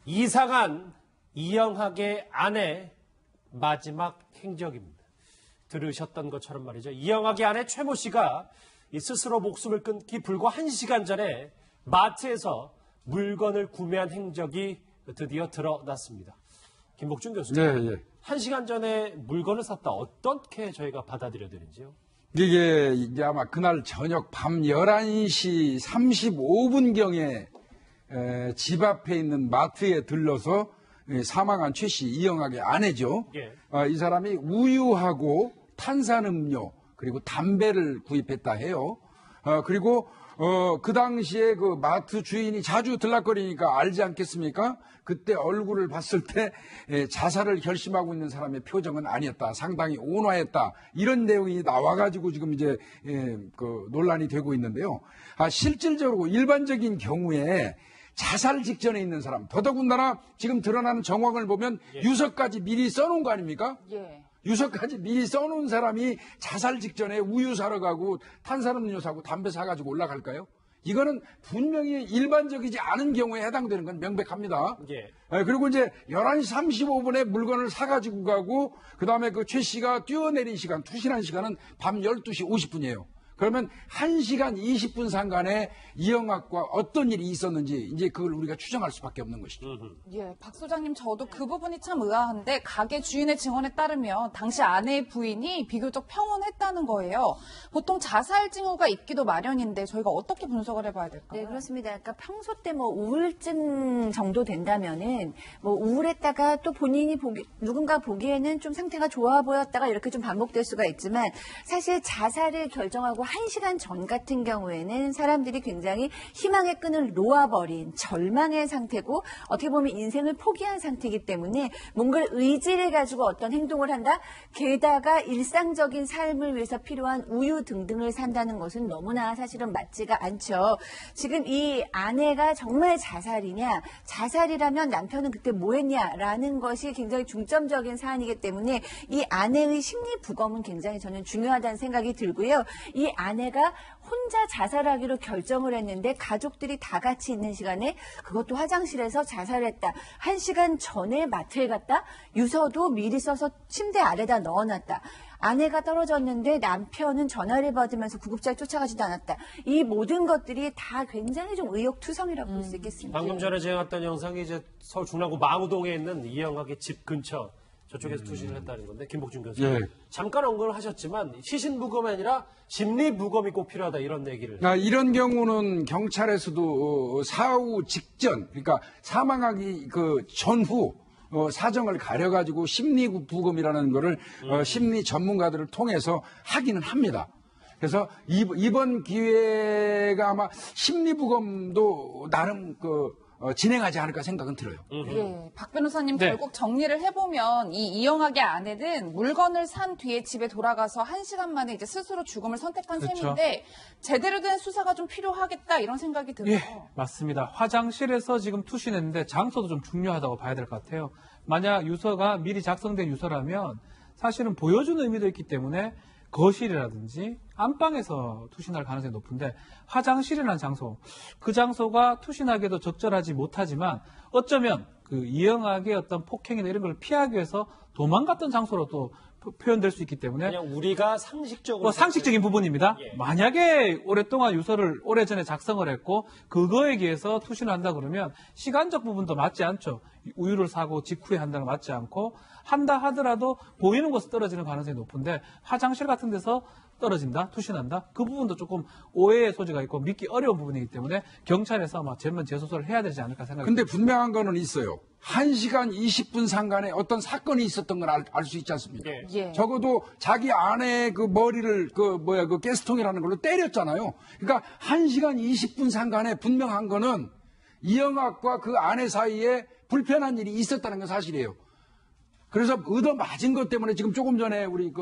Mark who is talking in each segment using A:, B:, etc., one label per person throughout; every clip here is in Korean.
A: 이상한 이영학의 아내 마지막 행적입니다. 들으셨던 것처럼 말이죠. 이영학의 아내 최모 씨가 스스로 목숨을 끊기 불과 1시간 전에 마트에서 물건을 구매한 행적이 드디어 드러났습니다. 김복준 교수님,
B: 네, 예.
A: 1시간 전에 물건을 샀다. 어떻게 저희가 받아들여야 되는지요?
B: 이게 이제 아마 그날 저녁 밤 11시 35분경에 집 앞에 있는 마트에 들러서 사망한 최 씨, 이영학의 아내죠.
A: 예.
B: 이 사람이 우유하고 탄산음료 그리고 담배를 구입했다 해요. 그리고 그 당시에 그 마트 주인이 자주 들락거리니까 알지 않겠습니까? 그때 얼굴을 봤을 때 자살을 결심하고 있는 사람의 표정은 아니었다. 상당히 온화했다. 이런 내용이 나와가지고 지금 이제 그 논란이 되고 있는데요. 실질적으로 일반적인 경우에 자살 직전에 있는 사람, 더더군다나 지금 드러나는 정황을 보면 유서까지 미리 써놓은 거 아닙니까?
C: 예.
B: 유서까지 미리 써놓은 사람이 자살 직전에 우유 사러 가고 탄산음료 사고 담배 사가지고 올라갈까요? 이거는 분명히 일반적이지 않은 경우에 해당되는 건 명백합니다.
A: 예.
B: 그리고 이제 11시 35분에 물건을 사가지고 가고 그 다음에 그 최 씨가 뛰어내린 시간, 투신한 시간은 밤 12시 50분이에요. 그러면 1시간 20분 상간에 이영학과 어떤 일이 있었는지 이제 그걸 우리가 추정할 수밖에 없는 것이죠.
C: 예, 박 소장님, 저도 그 부분이 참 의아한데 가게 주인의 증언에 따르면 당시 아내의 부인이 비교적 평온했다는 거예요. 보통 자살 징후가 있기도 마련인데 저희가 어떻게 분석을 해봐야 될까요?
D: 네, 그렇습니다. 그러니까 평소 때 뭐 우울증 정도 된다면은 뭐 우울했다가 또 본인이 누군가 보기에는 좀 상태가 좋아 보였다가 이렇게 좀 반복될 수가 있지만 사실 자살을 결정하고 1시간 전 같은 경우에는 사람들이 굉장히 희망의 끈을 놓아버린 절망의 상태고 어떻게 보면 인생을 포기한 상태이기 때문에 뭔가를 의지를 가지고 어떤 행동을 한다. 게다가 일상적인 삶을 위해서 필요한 우유 등등을 산다는 것은 너무나 사실은 맞지가 않죠. 지금 이 아내가 정말 자살이냐, 자살이라면 남편은 그때 뭐 했냐라는 것이 굉장히 중점적인 사안이기 때문에 이 아내의 심리 부검은 굉장히 저는 중요하다는 생각이 들고요. 이 아내가 혼자 자살하기로 결정을 했는데 가족들이 다 같이 있는 시간에 그것도 화장실에서 자살했다. 1시간 전에 마트에 갔다. 유서도 미리 써서 침대 아래다 넣어놨다. 아내가 떨어졌는데 남편은 전화를 받으면서 구급차에 쫓아가지도 않았다. 이 모든 것들이 다 굉장히 좀 의혹투성이라고 볼 수 있겠습니다.
A: 방금 전에 제가 영상이 이제 서울 중랑구 마무동에 있는 이영학의 집 근처 저쪽에서 투신을 했다는 건데, 김복준 교수님.
B: 예.
A: 잠깐 언급을 하셨지만 시신부검이 아니라 심리부검이 꼭 필요하다 이런 얘기를.
B: 이런 경우는 경찰에서도 사후 직전, 그러니까 사망하기 그 전후 사정을 가려가지고 심리부검이라는 거를 심리 전문가들을 통해서 하기는 합니다. 그래서 이번 기회가 아마 심리부검도 나름 진행하지 않을까 생각은 들어요.
C: 예, 박 변호사님
A: 네.
C: 결국 정리를 해보면 이 이영학의 아내는 물건을 산 뒤에 집에 돌아가서 1시간 만에 이제 스스로 죽음을 선택한
E: 그렇죠.
C: 셈인데 제대로 된 수사가 좀 필요하겠다 이런 생각이 들어요.
E: 예, 맞습니다. 화장실에서 지금 투신했는데 장소도 좀 중요하다고 봐야 될 것 같아요. 만약 유서가 미리 작성된 유서라면 사실은 보여주는 의미도 있기 때문에 거실이라든지 안방에서 투신할 가능성이 높은데 화장실이라는 장소, 그 장소가 투신하기에도 적절하지 못하지만 어쩌면 그 이영학의 어떤 폭행이나 이런 걸 피하기 위해서 도망갔던 장소로 또 표현될 수 있기 때문에
A: 그냥 우리가 상식적으로.
E: 상식적인 부분입니다.
A: 예.
E: 만약에 오랫동안 유서를 오래전에 작성을 했고 그거에 의해서 투신을 한다 그러면 시간적 부분도 맞지 않죠. 우유를 사고 직후에 한다는 거 맞지 않고 한다 하더라도 보이는 곳에 떨어지는 가능성이 높은데 화장실 같은 데서 떨어진다, 투신한다. 그 부분도 조금 오해의 소지가 있고 믿기 어려운 부분이기 때문에 경찰에서 아마 전면 재소서를 해야 되지 않을까 생각합니다.
B: 근데 분명한 거는 있어요. 1시간 20분 상간에 어떤 사건이 있었던 걸 알 수 있지 않습니까?
A: 예.
C: 예.
B: 적어도 자기 아내의 그 머리를 그 가스통이라는 걸로 때렸잖아요. 그러니까 1시간 20분 상간에 분명한 거는 이영학과 그 아내 사이에 불편한 일이 있었다는 건 사실이에요. 그래서 얻어 맞은 것 때문에 지금 조금 전에 우리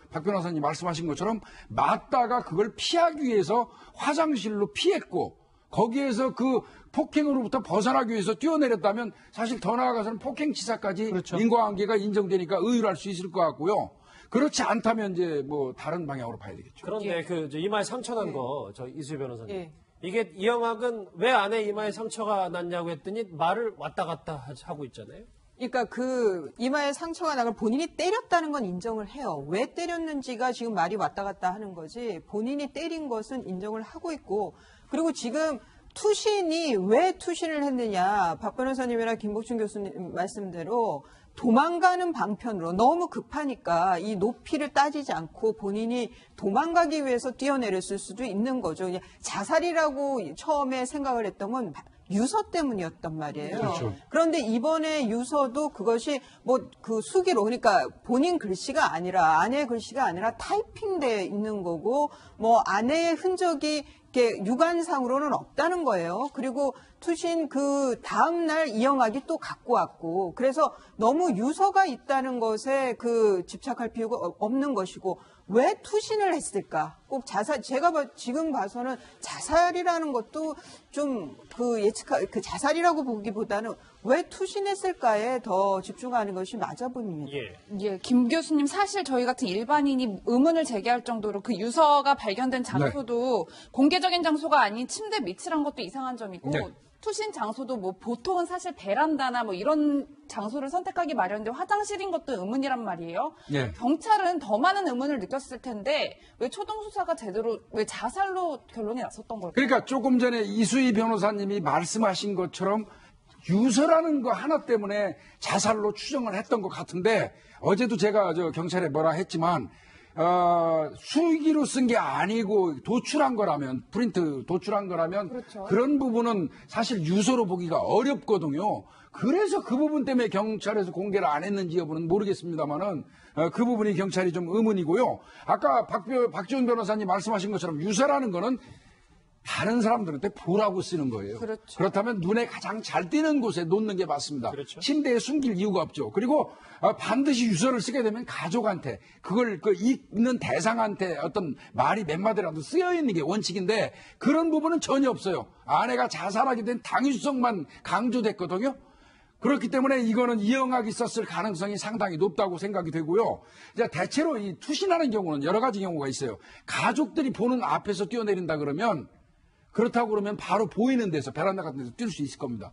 B: 박 변호사님 말씀하신 것처럼 맞다가 그걸 피하기 위해서 화장실로 피했고 거기에서 그 폭행으로부터 벗어나기 위해서 뛰어내렸다면 사실 더 나아가서는 폭행치사까지
E: 그렇죠.
B: 인과관계가 인정되니까 의율할 수 있을 것 같고요. 그렇지 않다면 이제 뭐 다른 방향으로 봐야 되겠죠.
A: 그런데 이마에 상처 난 거, 저 이수희 변호사님.
C: 예.
A: 이게 이영학은 왜 아내 이마에 상처가 났냐고 했더니 말을 왔다 갔다 하고 있잖아요.
F: 그러니까 그 이마에 상처가 나걸 본인이 때렸다는 건 인정을 해요. 왜 때렸는지가 지금 말이 왔다 갔다 하는 거지 본인이 때린 것은 인정을 하고 있고 그리고 지금 투신이 왜 투신을 했느냐 박 변호사님이나 김복춘 교수님 말씀대로 도망가는 방편으로 너무 급하니까 이 높이를 따지지 않고 본인이 도망가기 위해서 뛰어내렸을 수도 있는 거죠. 그냥 자살이라고 처음에 생각을 했던 건 유서 때문이었단 말이에요.
B: 그렇죠.
F: 그런데 이번에 유서도 그것이 뭐 그 수기로 그러니까 본인 글씨가 아니라 아내의 글씨가 아니라 타이핑되어 있는 거고 뭐 아내의 흔적이 이렇게 육안상으로는 없다는 거예요. 그리고 투신 그 다음날 이영학이 또 갖고 왔고 그래서 너무 유서가 있다는 것에 그 집착할 필요가 없는 것이고 왜 투신을 했을까? 꼭 자살, 지금 봐서는 자살이라는 것도 좀 그 자살이라고 보기보다는 왜 투신했을까에 더 집중하는 것이 맞아 보입니다.
A: 예.
C: 예, 김 교수님 사실 저희 같은 일반인이 의문을 제기할 정도로 그 유서가 발견된 장소도 공개적인 장소가 아닌 침대 밑이란 것도 이상한 점이고
B: 네.
C: 투신 장소도 뭐 보통은 사실 베란다나 뭐 이런 장소를 선택하기 마련인데 화장실인 것도 의문이란 말이에요.
B: 네.
C: 경찰은 더 많은 의문을 느꼈을 텐데 왜 초동 수사가 제대로 왜 자살로 결론이 났었던 걸까요?
B: 그러니까 조금 전에 이수희 변호사님이 말씀하신 것처럼 유서라는 거 하나 때문에 자살로 추정을 했던 것 같은데 어제도 제가 경찰에 뭐라 했지만 수기로 쓴 게 아니고 도출한 거라면 프린트 도출한 거라면
C: 그렇죠.
B: 그런 부분은 사실 유서로 보기가 어렵거든요. 그래서 그 부분 때문에 경찰에서 공개를 안 했는지 여부는 모르겠습니다만은 그 부분이 경찰이 좀 의문이고요. 아까 박지원 변호사님 말씀하신 것처럼 유서라는 거는 다른 사람들한테 보라고 쓰는 거예요.
C: 그렇죠.
B: 그렇다면 눈에 가장 잘 띄는 곳에 놓는 게 맞습니다.
A: 그렇죠.
B: 침대에 숨길 이유가 없죠. 그리고 반드시 유서를 쓰게 되면 가족한테 그걸 읽는 대상한테 어떤 말이 몇 마디라도 쓰여 있는 게 원칙인데 그런 부분은 전혀 없어요. 아내가 자살하게 된 당위성만 강조됐거든요. 그렇기 때문에 이거는 이영학이 썼을 가능성이 상당히 높다고 생각이 되고요. 이제 대체로 이 투신하는 경우는 여러 가지 경우가 있어요. 가족들이 보는 앞에서 뛰어내린다 그러면 그렇다고 그러면 바로 보이는 데서 베란다 같은 데서 뛸 수 있을 겁니다.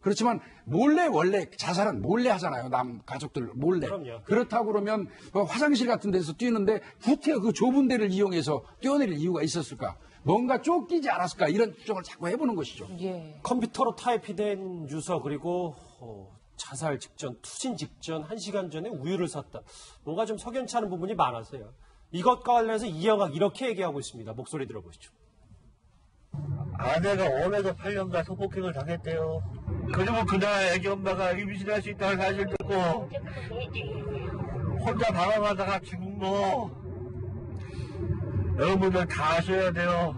B: 그렇지만 원래 자살은 몰래 하잖아요. 남 가족들 몰래.
A: 그럼요.
B: 그렇다고 그러면 화장실 같은 데서 뛰는데 구태여 그 좁은 데를 이용해서 뛰어내릴 이유가 있었을까? 뭔가 쫓기지 않았을까? 이런 추정을 자꾸 해보는 것이죠.
C: 예.
A: 컴퓨터로 타이피된 유서 그리고 자살 직전, 투신 직전 1시간 전에 우유를 샀다. 뭔가 좀 석연치 않은 부분이 많아서요. 이것과 관련해서 이영학 이렇게 얘기하고 있습니다. 목소리 들어보시죠.
G: 아내가 5에서 8년간 성폭행을 당했대요. 그리고 그날 애기 엄마가 임신할 수 있다는 사실 듣고 혼자 방황하다가 죽은 거 여러분들 다 아셔야 돼요.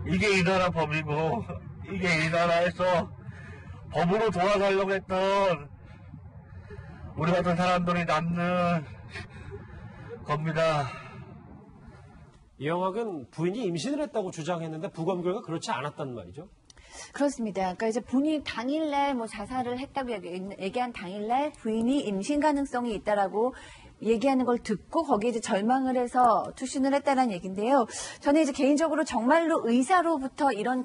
G: 이게 이 나라 법이고 이게 이 나라에서 법으로 돌아가려고 했던 우리 같은 사람들이 남는 겁니다.
A: 이영학은 부인이 임신을 했다고 주장했는데 부검 결과 그렇지 않았단 말이죠.
D: 그렇습니다. 그러니까 이제 본인이 당일날 뭐 자살을 했다고 얘기한 당일날 부인이 임신 가능성이 있다라고 얘기하는 걸 듣고 거기에 이제 절망을 해서 투신을 했다는 얘기인데요. 저는 이제 개인적으로 정말로 의사로부터 이런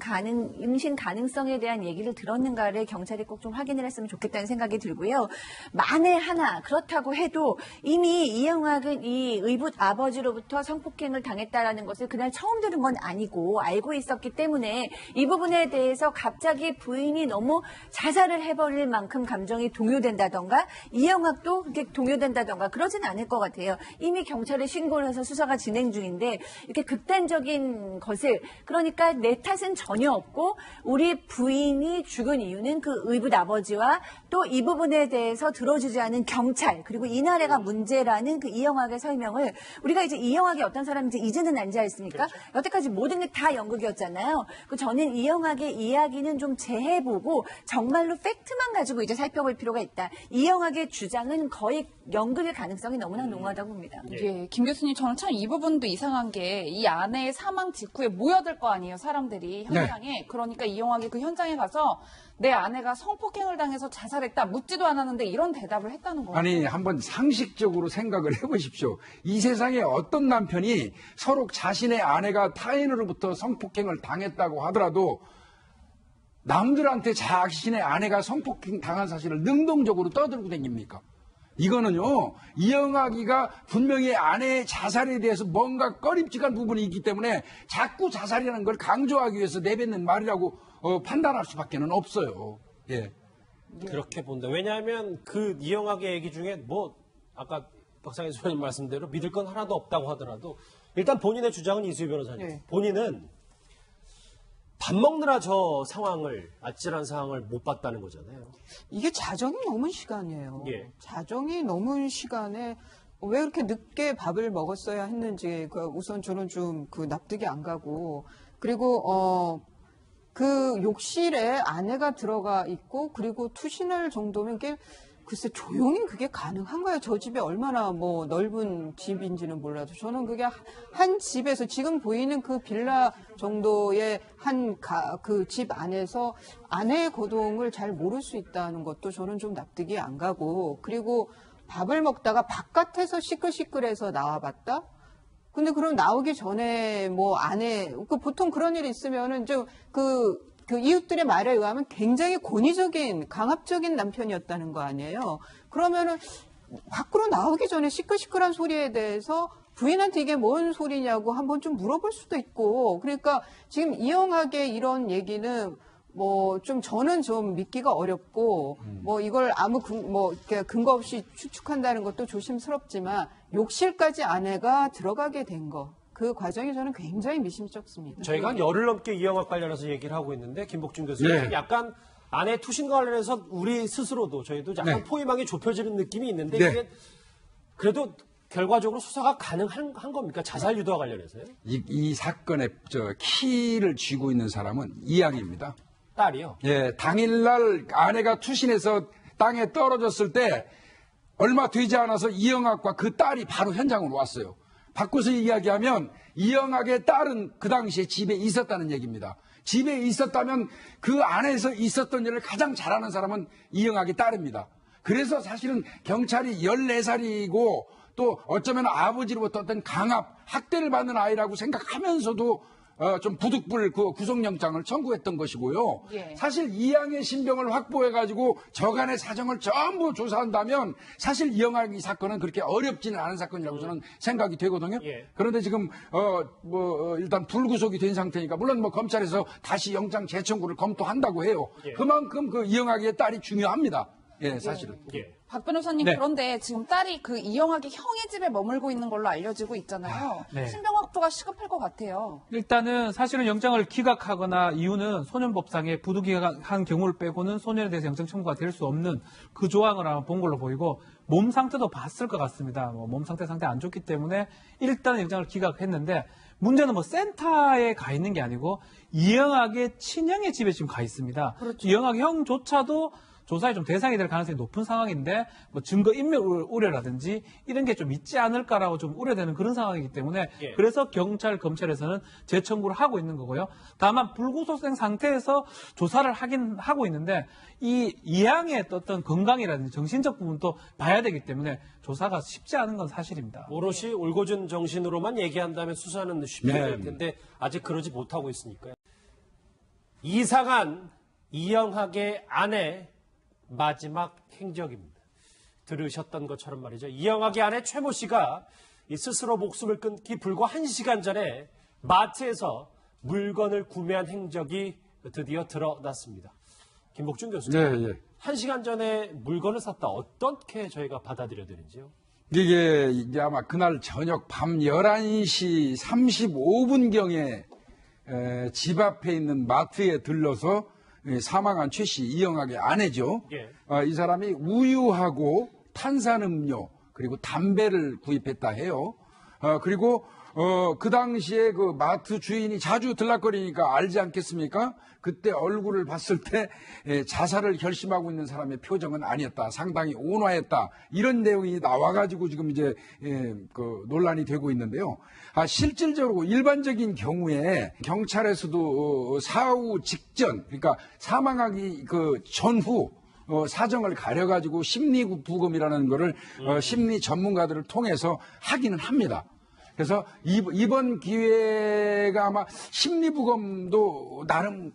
D: 임신 가능성에 대한 얘기를 들었는가를 경찰이 꼭 좀 확인을 했으면 좋겠다는 생각이 들고요. 만에 하나 그렇다고 해도 이미 이영학은 이 의붓 아버지로부터 성폭행을 당했다라는 것을 그날 처음 들은 건 아니고 알고 있었기 때문에 이 부분에 대해서 갑자기 부인이 너무 자살을 해버릴 만큼 감정이 동요된다던가 이영학도 그렇게 동요된다던가 그러진 않을 것 같아요. 이미 경찰에 신고를 해서 수사가 진행 중인데 이렇게 극단적인 것을 그러니까 내 탓은 전혀 없고 우리 부인이 죽은 이유는 그 의붓 아버지와 또 이 부분에 대해서 들어주지 않은 경찰 그리고 이 나라가 문제라는 그 이영학의 설명을 우리가 이제 이영학이 어떤 사람인지 이제는 알지 않습니까? 그렇죠. 여태까지 모든 게 다 연극이었잖아요. 저는 이영학의 이야기는 좀 재해보고 정말로 팩트만 가지고 이제 살펴볼 필요가 있다. 이영학의 주장은 거의 연극일 가능성이 감정이 너무나 농하다고 봅니다.
C: 예, 김 교수님, 저는 참 이 부분도 이상한 게 이 아내의 사망 직후에 모여들 거 아니에요, 사람들이 현장에. 그러니까 이영학이 그 현장에 가서 내 아내가 성폭행을 당해서 자살했다, 묻지도 않았는데 이런 대답을 했다는 거예요.
B: 아니, 한번 상식적으로 생각을 해보십시오. 이 세상에 어떤 남편이 서로 자신의 아내가 타인으로부터 성폭행을 당했다고 하더라도 남들한테 자신의 아내가 성폭행 당한 사실을 능동적으로 떠들고 다닙니까? 이거는요, 이영학이가 분명히 아내의 자살에 대해서 뭔가 꺼림칙한 부분이 있기 때문에 자꾸 자살이라는 걸 강조하기 위해서 내뱉는 말이라고 판단할 수밖에 없어요. 예.
A: 그렇게 본다. 왜냐하면 그 이영학의 얘기 중에 뭐 아까 박상희 소장님 말씀대로 믿을 건 하나도 없다고 하더라도 일단 본인의 주장은 이수희 변호사님.
F: 네.
A: 본인은 밥 먹느라 저 상황을 아찔한 상황을 못 봤다는 거잖아요.
F: 이게 자정이 넘은 시간이에요.
A: 예.
F: 자정이 넘은 시간에 왜 그렇게 늦게 밥을 먹었어야 했는지 우선 저는 좀 납득이 안 가고, 그리고 그 욕실에 아내가 들어가 있고 그리고 투신할 정도면 글쎄 조용히 그게 가능한가요? 저 집이 얼마나 뭐 넓은 집인지는 몰라도 저는 그게 한 집에서 지금 보이는 그 빌라 정도의 그 집 안에서 아내의 고통을 잘 모를 수 있다는 것도 저는 좀 납득이 안 가고, 그리고 밥을 먹다가 바깥에서 시끌시끌해서 나와봤다? 근데 그럼 나오기 전에 뭐 보통 그런 일이 있으면은 그 이웃들의 말에 의하면 굉장히 권위적인, 강압적인 남편이었다는 거 아니에요. 그러면은 밖으로 나오기 전에 시끌시끌한 소리에 대해서 부인한테 이게 뭔 소리냐고 한번 좀 물어볼 수도 있고, 그러니까 지금 이영학의 이런 얘기는 저는 좀 믿기가 어렵고, 이걸 이렇게 근거 없이 추측한다는 것도 조심스럽지만, 욕실까지 아내가 들어가게 된 거. 그 과정이 저는 굉장히 미심쩍습니다.
A: 저희가 한 열흘 넘게 이영학 관련해서 얘기를 하고 있는데 김복준 교수님
B: 네.
A: 약간 아내 투신과 관련해서 우리 스스로도 저희도 약간
B: 네.
A: 포위망이 좁혀지는 느낌이 있는데
B: 네.
A: 이게 그래도 결과적으로 수사가 가능한 겁니까? 자살 유도와 관련해서요?
B: 이 사건의 키를 쥐고 있는 사람은 이양입니다.
A: 딸이요.
B: 예, 당일날 아내가 투신해서 땅에 떨어졌을 때 얼마 되지 않아서 이영학과 그 딸이 바로 현장으로 왔어요. 바꿔서 이야기하면 이영학의 딸은 그 당시에 집에 있었다는 얘기입니다. 집에 있었다면 그 안에서 있었던 일을 가장 잘 아는 사람은 이영학의 딸입니다. 그래서 사실은 경찰이 14살이고 또 어쩌면 아버지로부터 어떤 강압, 학대를 받는 아이라고 생각하면서도 좀 부득불 그 구속영장을 청구했던 것이고요.
C: 예.
B: 사실 이양의 신병을 확보해가지고 저간의 사정을 전부 조사한다면 사실 이영학 이 사건은 그렇게 어렵지는 않은 사건이라고 저는 생각이 되거든요.
A: 예.
B: 그런데 지금 일단 불구속이 된 상태니까 물론 검찰에서 다시 영장 재청구를 검토한다고 해요.
A: 예.
B: 그만큼 그 이영학의 딸이 중요합니다. 예, 사실은.
A: 예.
C: 박 변호사님,
E: 네.
C: 그런데 지금 딸이 그 이영학의 형의 집에 머물고 있는 걸로 알려지고 있잖아요.
E: 네.
C: 신병 확보가 시급할 것 같아요.
E: 일단은 사실은 영장을 기각하거나 이유는 소년법상의 부득이한 경우를 빼고는 소년에 대해서 영장 청구가 될 수 없는 그 조항을 아마 본 걸로 보이고 몸 상태도 봤을 것 같습니다. 몸 상태 안 좋기 때문에 일단은 영장을 기각했는데 문제는 센터에 가 있는 게 아니고 이영학의 친형의 집에 지금 가 있습니다.
C: 그렇죠.
E: 이영학의 형조차도 조사에 좀 대상이 될 가능성이 높은 상황인데 증거 인멸 우려라든지 이런 게 좀 있지 않을까라고 좀 우려되는 그런 상황이기 때문에
A: 예.
E: 그래서 경찰, 검찰에서는 재청구를 하고 있는 거고요. 다만 불구속된 상태에서 조사를 하긴 하고 있는데 이 이양의 어떤 건강이라든지 정신적 부분도 봐야 되기 때문에 조사가 쉽지 않은 건 사실입니다.
A: 오롯이 올곧은 정신으로만 얘기한다면 수사는 쉽게
B: 네.
A: 될 텐데 아직 그러지 못하고 있으니까요. 이상한 이영학의 아내 마지막 행적입니다. 들으셨던 것처럼 말이죠. 이영학의 아내 최모 씨가 스스로 목숨을 끊기 불과 1시간 전에 마트에서 물건을 구매한 행적이 드디어 드러났습니다. 김복준 교수님,
B: 네, 예.
A: 1시간 전에 물건을 샀다. 어떻게 저희가 받아들여야 되는지요?
B: 이게 아마 그날 저녁 밤 11시 35분경에 집 앞에 있는 마트에 들러서 사망한 최 씨, 이영학의 아내죠.
A: 예.
B: 이 사람이 우유하고 탄산음료 그리고 담배를 구입했다 해요. 그리고 그 당시에 그 마트 주인이 자주 들락거리니까 알지 않겠습니까? 그때 얼굴을 봤을 때 자살을 결심하고 있는 사람의 표정은 아니었다. 상당히 온화했다. 이런 내용이 나와가지고 지금 이제 그 논란이 되고 있는데요. 실질적으로 일반적인 경우에 경찰에서도 사후 직전, 그러니까 사망하기 그 전후 사정을 가려가지고 심리 부검이라는 거를 심리 전문가들을 통해서 하기는 합니다. 그래서 이번 기회가 아마 심리부검도 나름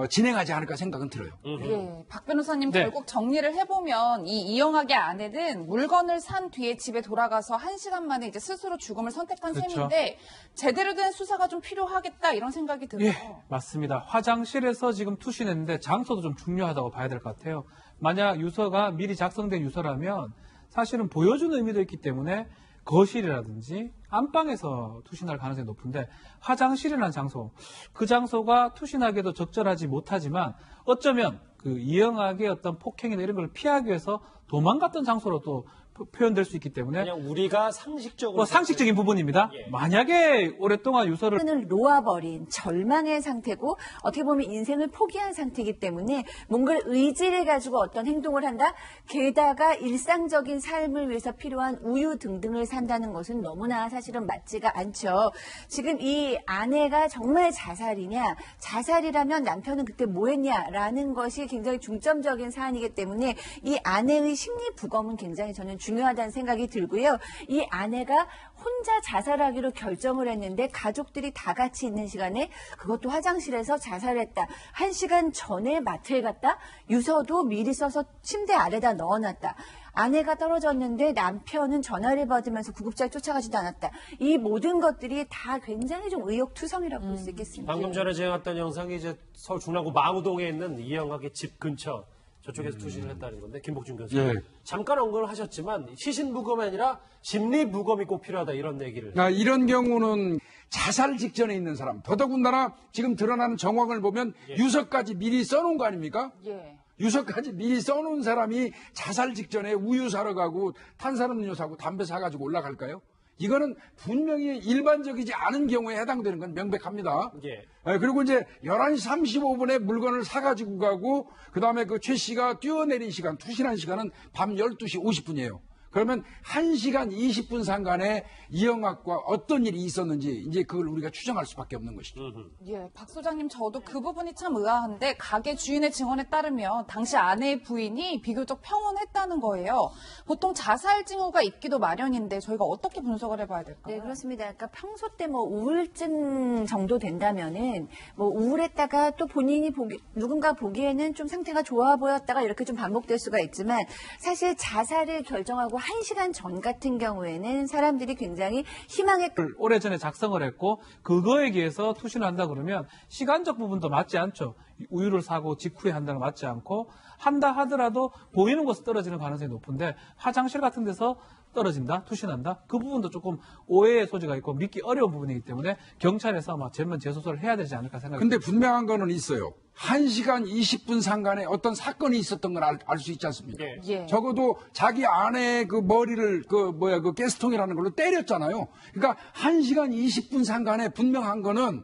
B: 진행하지 않을까 생각은 들어요.
C: 예, 박 변호사님
E: 네.
C: 결국 정리를 해보면 이 이영학의 아내는 물건을 산 뒤에 집에 돌아가서 1시간 만에 이제 스스로 죽음을 선택한
E: 그렇죠.
C: 셈인데 제대로 된 수사가 좀 필요하겠다 이런 생각이 들어요.
E: 예, 맞습니다. 화장실에서 지금 투신했는데 장소도 좀 중요하다고 봐야 될 것 같아요. 만약 유서가 미리 작성된 유서라면 사실은 보여주는 의미도 있기 때문에 거실이라든지 안방에서 투신할 가능성이 높은데 화장실이라는 장소, 그 장소가 투신하기에도 적절하지 못하지만 어쩌면 그 이영학의 어떤 폭행이나 이런 걸 피하기 위해서 도망갔던 장소로 또 표현될 수 있기 때문에
A: 그냥 우리가 상식적으로
E: 상식적인 부분입니다.
A: 예.
E: 만약에 오랫동안 유서를
D: 는 놓아버린 절망의 상태고 어떻게 보면 인생을 포기한 상태이기 때문에 뭔가를 의지를 가지고 어떤 행동을 한다. 게다가 일상적인 삶을 위해서 필요한 우유 등등을 산다는 것은 너무나 사실은 맞지가 않죠. 지금 이 아내가 정말 자살이냐, 자살이라면 남편은 그때 뭐 했냐라는 것이 굉장히 중점적인 사안이기 때문에 이 아내의 심리 부검은 굉장히 저는 중요하다는 생각이 들고요. 이 아내가 혼자 자살하기로 결정을 했는데 가족들이 다 같이 있는 시간에 그것도 화장실에서 자살했다. 1시간 전에 마트에 갔다. 유서도 미리 써서 침대 아래다 넣어놨다. 아내가 떨어졌는데 남편은 전화를 받으면서 구급차에 쫓아가지도 않았다. 이 모든 것들이 다 굉장히 좀 의욕투성이라고 볼 수 있겠습니다.
A: 방금 전에 제가 봤던 영상이 이제 서울 중랑구 마무동에 있는 이영학의 집 근처 저쪽에서 투신을 했다는 건데 김복준 교수님
B: 예.
A: 잠깐 언급을 하셨지만 시신부검이 아니라 심리부검이 꼭 필요하다 이런 얘기를
B: 이런 경우는 자살 직전에 있는 사람, 더더군다나 지금 드러나는 정황을 보면 유서까지 미리 써놓은 거 아닙니까?
C: 예.
B: 유서까지 미리 써놓은 사람이 자살 직전에 우유 사러 가고 탄산음료 사고 담배 사가지고 올라갈까요? 이거는 분명히 일반적이지 않은 경우에 해당되는 건 명백합니다.
A: 예.
B: 그리고 이제 11시 35분에 물건을 사가지고 가고, 그 다음에 그 최 씨가 뛰어내린 시간, 투신한 시간은 밤 12시 50분이에요. 그러면 1시간 20분 상간에 이영학과 어떤 일이 있었는지 이제 그걸 우리가 추정할 수밖에 없는 것이죠.
C: 예, 박 소장님 저도 그 부분이 참 의아한데 가게 주인의 증언에 따르면 당시 아내의 부인이 비교적 평온했다는 거예요. 보통 자살 징후가 있기도 마련인데 저희가 어떻게 분석을 해봐야 될까요?
D: 네, 그렇습니다. 그러니까 평소 때 뭐 우울증 정도 된다면은 뭐 우울했다가 또 본인이 누군가 보기에는 좀 상태가 좋아 보였다가 이렇게 좀 반복될 수가 있지만 사실 자살을 결정하고 1시간 전 같은 경우에는 사람들이 굉장히 희망의
E: 오래전에 작성을 했고 그거에 의해서 투신을 한다 그러면 시간적 부분도 맞지 않죠. 우유를 사고 직후에 한다는 거 맞지 않고 한다 하더라도 보이는 곳에 떨어지는 가능성이 높은데 화장실 같은 데서 떨어진다, 투신한다. 그 부분도 조금 오해의 소지가 있고 믿기 어려운 부분이기 때문에 경찰에서 아마 전면 재수사를 해야 되지 않을까 생각합니다.
B: 근데 분명한 거는 있어요. 1시간 20분 상간에 어떤 사건이 있었던 걸 알 수 있지 않습니까?
A: 예.
C: 예.
B: 적어도 자기 아내의 그 머리를 그 가스통이라는 걸로 때렸잖아요. 그러니까 1시간 20분 상간에 분명한 거는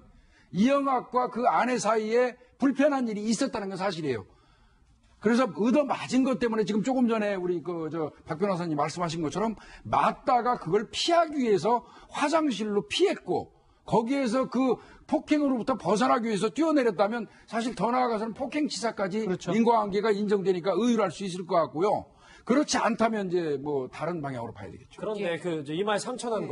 B: 이영학과 그 아내 사이에 불편한 일이 있었다는 건 사실이에요. 그래서 얻어 맞은 것 때문에 지금 조금 전에 우리 박 변호사님 말씀하신 것처럼 맞다가 그걸 피하기 위해서 화장실로 피했고 거기에서 그 폭행으로부터 벗어나기 위해서 뛰어내렸다면 사실 더 나아가서는 폭행치사까지
E: 그렇죠.
B: 인과관계가 인정되니까 의율할 수 있을 것 같고요. 그렇지 않다면 이제 뭐 다른 방향으로 봐야 되겠죠.
A: 그런데 그 이마에 상처 난 거.